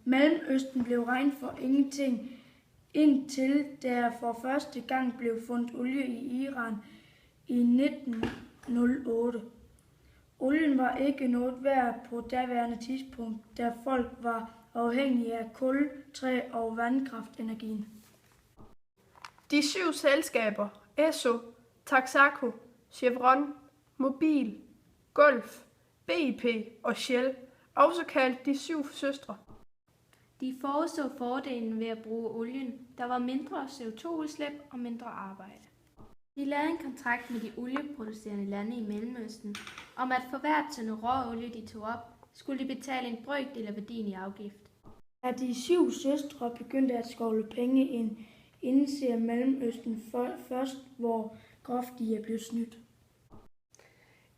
Mellemøsten blev regnet for ingenting, indtil der for første gang blev fundet olie i Iran i 1908. Olien var ikke noget værd på daværende tidspunkt, da folk var afhængige af kul, træ og vandkraftenergien. De 7 selskaber, Esso, Texaco, Chevron, Mobil, Gulf, BP og Shell, også kaldt de 7 søstre. De forudså fordelen ved at bruge olien. Der var mindre CO2-udslip og mindre arbejde. De lavede en kontrakt med de olieproducerende lande i Mellemøsten om, at for hvert tønde råolie de tog op, skulle de betale en brøkdel af værdien i afgift. Da de 7 søstre begyndte at skovle penge ind, indser Mellemøsten først, hvor groft de er blevet snydt.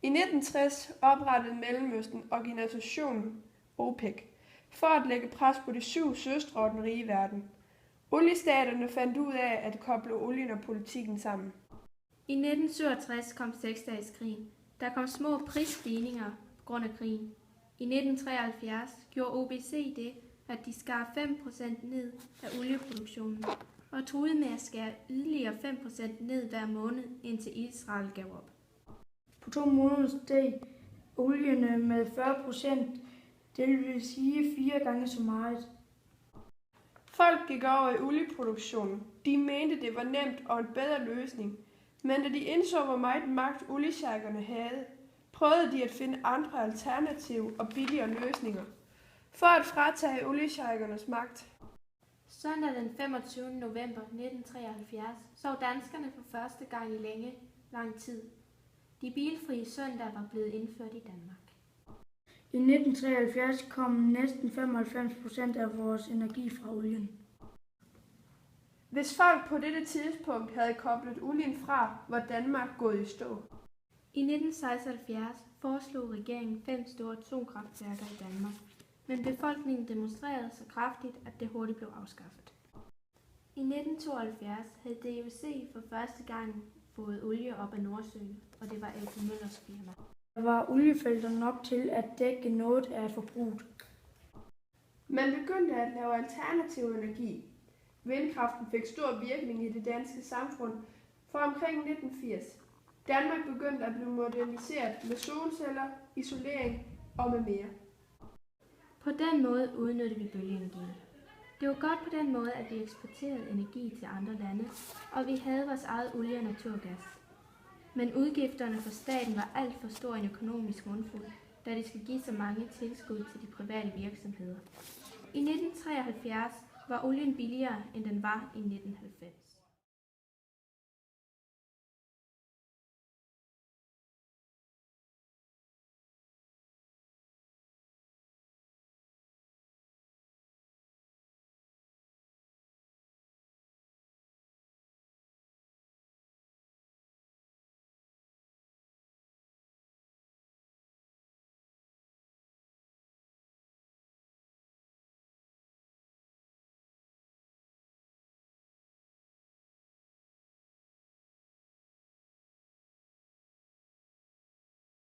I 1960 oprettede Mellemøsten organisationen OPEC for at lægge pres på de 7 søstre og den rige verden. Oliestaterne fandt ud af at koble olien og politikken sammen. I 1967 kom seksdageskrigen. Der kom små prisstigninger på grund af krigen. I 1973 gjorde OPC det, at de skar 5% ned af olieproduktionen og truede med at skære yderligere 5% ned hver måned, indtil Israel gav op. På 2 måneder steg olierne med 40%, det vil sige 4 gange så meget. Folk gik over i olieproduktionen. De mente, det var nemt og en bedre løsning. Men da de indså, hvor meget magt oliesjejkerne havde, prøvede de at finde andre alternative og billigere løsninger for at fratage oliesjejkernes magt. Søndag den 25. november 1973 så danskerne for første gang i lang tid. De bilfrie søndage var blevet indført i Danmark. I 1973 kom næsten 95% af vores energi fra olien. Hvis folk på dette tidspunkt havde koblet olien fra, var Danmark gået i stå. I 1976 foreslog regeringen 5 store atomkraftværker i Danmark, men befolkningen demonstrerede så kraftigt, at det hurtigt blev afskaffet. I 1972 havde DOC for første gang fået olie op af Nordsøen, og det var A.P. Møllers firma. Der var oliefelter nok til at dække noget af forbruget. Man begyndte at lave alternativ energi. Vindkraften fik stor virkning i det danske samfund for omkring 1980. Danmark begyndte at blive moderniseret med solceller, isolering og med mere. På den måde udnyttede vi bølgeenergien. Det var godt på den måde, at vi eksporterede energi til andre lande, og vi havde vores eget olie og naturgas. Men udgifterne for staten var alt for stor en økonomisk mundfuld, da de skulle give så mange tilskud til de private virksomheder. I 1973 var olien billigere, end den var i 1990.